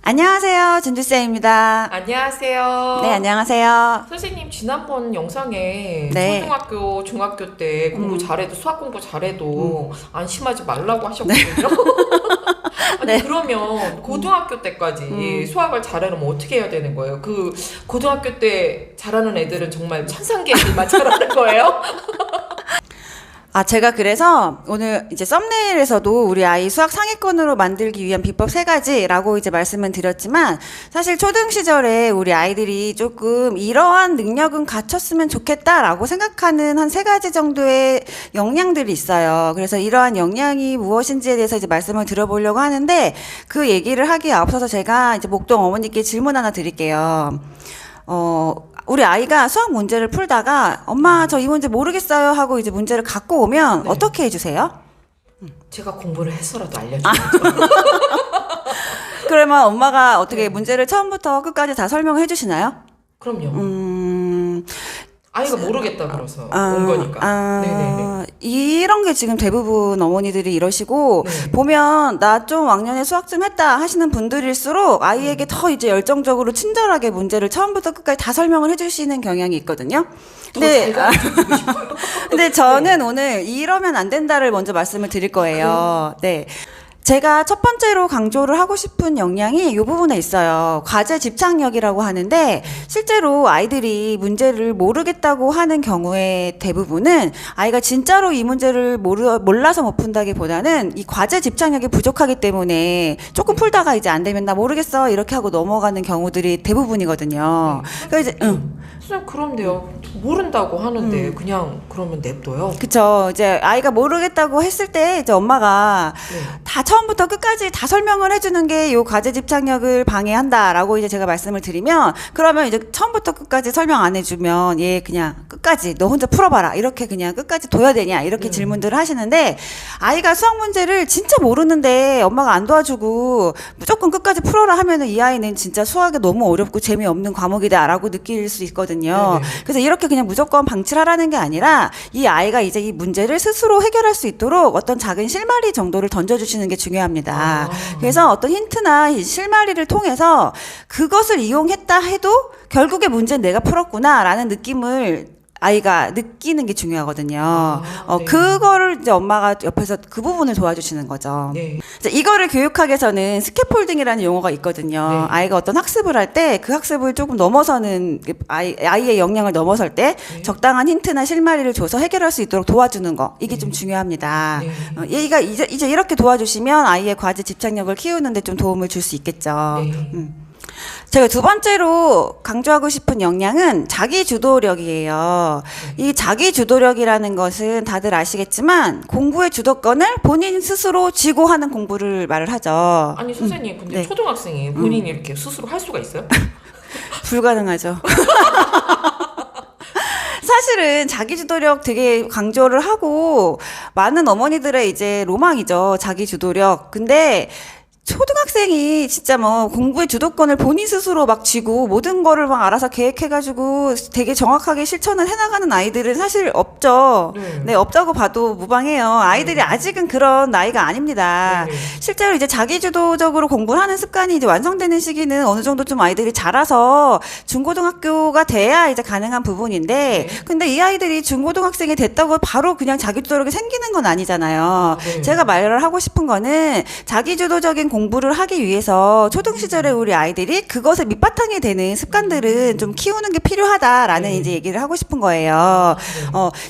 안녕하세요. 준주쌤입니다. 안녕하세요. 네, 안녕하세요. 선생님 지난번 영상에 네. 초등학교, 중학교 때 공부 잘해도 수학 공부 잘해도 안심하지 말라고 하셨거든요. 아니 네. 그러면 고등학교 때까지 수학을 잘하려면 어떻게 해야 되는 거예요? 그 고등학교 때 잘하는 애들은 정말 천상계 애들만 잘하는 거예요? 제가 그래서 오늘 이제 썸네일에서도 우리 아이 수학 상위권으로 만들기 위한 비법 3가지라고 이제 말씀을 드렸지만, 사실 초등 시절에 우리 아이들이 조금 이러한 능력은 갖췄으면 좋겠다라고 생각하는 한 3가지 정도의 역량들이 있어요. 그래서 이러한 역량이 무엇인지에 대해서 이제 말씀을 드려보려고 하는데, 그 얘기를 하기에 앞서서 제가 이제 목동 어머니께 질문 하나 드릴게요. 우리 아이가 수학 문제를 풀다가 엄마 저 이 문제 모르겠어요 하고 이제 문제를 갖고 오면 네. 어떻게 해주세요? 제가 공부를 해서라도 알려줘야죠. 그러면 엄마가 어떻게 문제를 처음부터 끝까지 다 설명을 해주시나요? 그럼요. 아이가 모르겠다 그래서 온 거니까. 네네네. 이런 게 지금 대부분 어머니들이 이러시고, 네. 보면 나 좀 왕년에 수학 좀 했다 하시는 분들일수록 아이에게 더 이제 열정적으로 친절하게 문제를 처음부터 끝까지 다 설명을 해주시는 경향이 있거든요. 근데, 근데 저는 오늘 이러면 안 된다를 먼저 말씀을 드릴 거예요. 네. 제가 첫 번째로 강조를 하고 싶은 역량이 이 부분에 있어요. 과제 집착력이라고 하는데, 실제로 아이들이 문제를 모르겠다고 하는 경우에 대부분은 아이가 진짜로 이 문제를 몰라서 못 푼다기보다는 이 과제 집착력이 부족하기 때문에 조금 풀다가 이제 안 되면 나 모르겠어 이렇게 하고 넘어가는 경우들이 대부분이거든요. 그래서 이제 선생님 그런데요. 모른다고 하는데 그냥 그러면 냅둬요. 그쵸. 이제 아이가 모르겠다고 했을 때 이제 엄마가 다 처음부터 끝까지 다 설명을 해주는 게 요 과제 집착력을 방해한다라고 이제 제가 말씀을 드리면, 그러면 이제 처음부터 끝까지 설명 안 해주면 얘 그냥 끝까지 너 혼자 풀어봐라 이렇게 그냥 끝까지 둬야 되냐 이렇게 질문들을 하시는데, 아이가 수학 문제를 진짜 모르는데 엄마가 안 도와주고 무조건 끝까지 풀어라 하면은 이 아이는 진짜 수학이 너무 어렵고 재미없는 과목이다라고 느낄 수 있거든요. 네네. 그래서 이렇게 그냥 무조건 방치하라는 게 아니라 이 아이가 이제 이 문제를 스스로 해결할 수 있도록 어떤 작은 실마리 정도를 던져주시는 게 중요합니다. 그래서 어떤 힌트나 이 실마리를 통해서 그것을 이용했다 해도 결국에 문제는 내가 풀었구나라는 느낌을 아이가 느끼는 게 중요하거든요. 네. 그거를 이제 엄마가 옆에서 그 부분을 도와주시는 거죠. 네. 이제 이거를 교육학에서는 스캐폴딩이라는 용어가 있거든요. 네. 아이가 어떤 학습을 할 때 그 학습을 조금 넘어서는 아이의 역량을 넘어설 때 적당한 힌트나 실마리를 줘서 해결할 수 있도록 도와주는 거, 이게 좀 중요합니다. 네. 얘가 이제 이렇게 도와주시면 아이의 과제 집착력을 키우는데 좀 도움을 줄 수 있겠죠. 네. 제가 두 번째로 강조하고 싶은 역량은 자기주도력이에요. 이 자기주도력이라는 것은 다들 아시겠지만 공부의 주도권을 본인 스스로 쥐고 하는 공부를 말을 하죠. 아니 선생님 근데 네. 초등학생이 본인이 이렇게 스스로 할 수가 있어요? 불가능하죠. 사실은 자기주도력 되게 강조를 하고 많은 어머니들의 이제 로망이죠. 자기주도력. 근데 초등학생이 진짜 뭐 공부의 주도권을 본인 스스로 막 쥐고 모든 거를 막 알아서 계획해가지고 되게 정확하게 실천을 해나가는 아이들은 사실 없죠. 네, 없다고 봐도 무방해요. 아이들이 아직은 그런 나이가 아닙니다. 실제로 이제 자기주도적으로 공부를 하는 습관이 이제 완성되는 시기는 어느 정도 좀 아이들이 자라서 중고등학교가 돼야 이제 가능한 부분인데, 근데 이 아이들이 중고등학생이 됐다고 바로 그냥 자기주도력이 생기는 건 아니잖아요. 제가 말을 하고 싶은 거는 자기주도적인 공부를 하기 위해서 초등 시절에 우리 아이들이 그것의 밑바탕이 되는 습관들은 좀 키우는 게 필요하다라는 이제 얘기를 하고 싶은 거예요.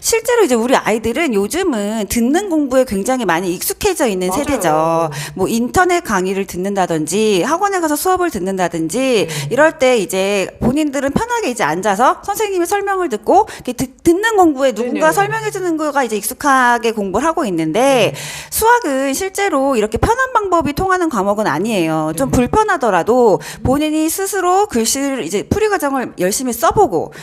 실제로 이제 우리 아이들은 요즘은 듣는 공부에 굉장히 많이 익숙해져 있는 맞아요. 세대죠. 뭐 인터넷 강의를 듣는다든지 학원에 가서 수업을 듣는다든지 이럴 때 이제 본인들은 편하게 이제 앉아서 선생님의 설명을 듣고 이렇게 듣는 공부에 누군가 네네. 설명해 주는 거가 이제 익숙하게 공부를 하고 있는데, 수학은 실제로 이렇게 편한 방법이 통하는 과목은 아니에요. 좀 불편하더라도 본인이 스스로 글씨를 이제 풀이 과정을 열심히 써보고,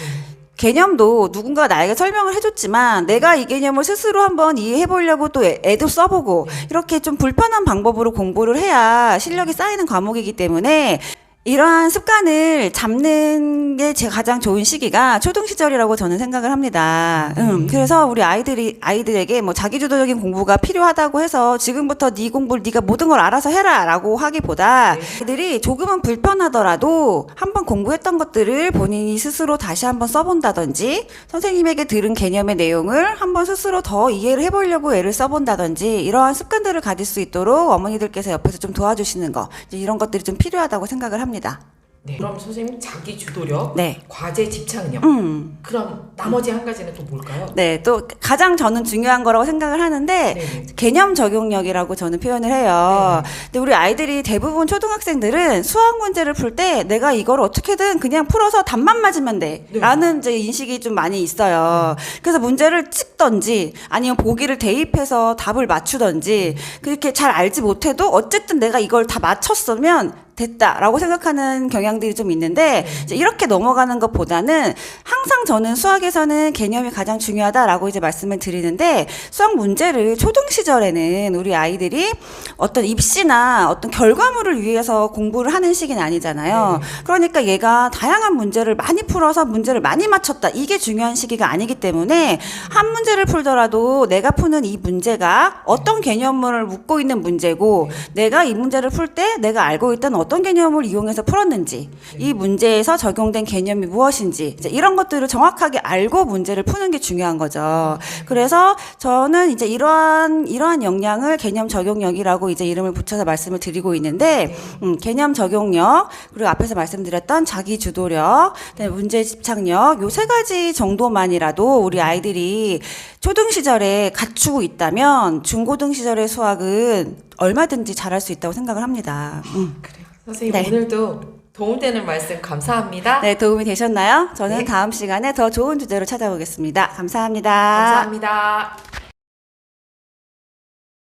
개념도 누군가 나에게 설명을 해줬지만 내가 이 개념을 스스로 한번 이해해보려고 또 애도 써보고, 이렇게 좀 불편한 방법으로 공부를 해야 실력이 쌓이는 과목이기 때문에 이러한 습관을 잡는 게 제 가장 좋은 시기가 초등 시절이라고 저는 생각을 합니다. 그래서 우리 아이들에게 뭐 자기주도적인 공부가 필요하다고 해서 지금부터 네 공부를 네가 모든 걸 알아서 해라라고 하기보다 애들이 조금은 불편하더라도 한번 공부했던 것들을 본인이 스스로 다시 한번 써본다든지 선생님에게 들은 개념의 내용을 한번 스스로 더 이해를 해보려고 애를 써본다든지 이러한 습관들을 가질 수 있도록 어머니들께서 옆에서 좀 도와주시는 거 이제 이런 것들이 좀 필요하다고 생각을 합니다. 네. 그럼 선생님 자기 주도력, 네. 과제 집착력. 그럼 나머지 한 가지는 또 뭘까요? 네, 또 가장 저는 중요한 거라고 생각을 하는데 네네. 개념 적용력이라고 저는 표현을 해요. 근데 우리 아이들이 대부분 초등학생들은 수학 문제를 풀 때 내가 이걸 어떻게든 그냥 풀어서 답만 맞으면 돼. 네. 라는 이제 인식이 좀 많이 있어요. 그래서 문제를 찍던지 아니면 보기를 대입해서 답을 맞추던지 그렇게 잘 알지 못해도 어쨌든 내가 이걸 다 맞췄으면 됐다라고 생각하는 경향들이 좀 있는데 이제 이렇게 넘어가는 것보다는 항상 저는 수학에서는 개념이 가장 중요하다라고 이제 말씀을 드리는데 수학 문제를 초등 시절에는 우리 아이들이 어떤 입시나 어떤 결과물을 위해서 공부를 하는 시기는 아니잖아요. 그러니까 얘가 다양한 문제를 많이 풀어서 문제를 많이 맞췄다. 이게 중요한 시기가 아니기 때문에 한 문제를 풀더라도 내가 푸는 이 문제가 어떤 개념을 묻고 있는 문제고 내가 이 문제를 풀 때 내가 알고 있던 어떤 개념을 이용해서 풀었는지 이 문제에서 적용된 개념이 무엇인지 이제 이런 것들을 정확하게 알고 문제를 푸는 게 중요한 거죠. 그래서 저는 이제 이러한 역량을 개념 적용력이라고 이제 이름을 붙여서 말씀을 드리고 있는데 개념 적용력 그리고 앞에서 말씀드렸던 자기 주도력, 문제 집착력 요 세 가지 정도만이라도 우리 아이들이 초등 시절에 갖추고 있다면 중고등 시절의 수학은 얼마든지 잘할 수 있다고 생각을 합니다. 그래요. 선생님 네. 오늘도 도움되는 말씀 감사합니다. 네, 도움이 되셨나요? 저는 네. 다음 시간에 더 좋은 주제로 찾아오겠습니다. 감사합니다. 감사합니다.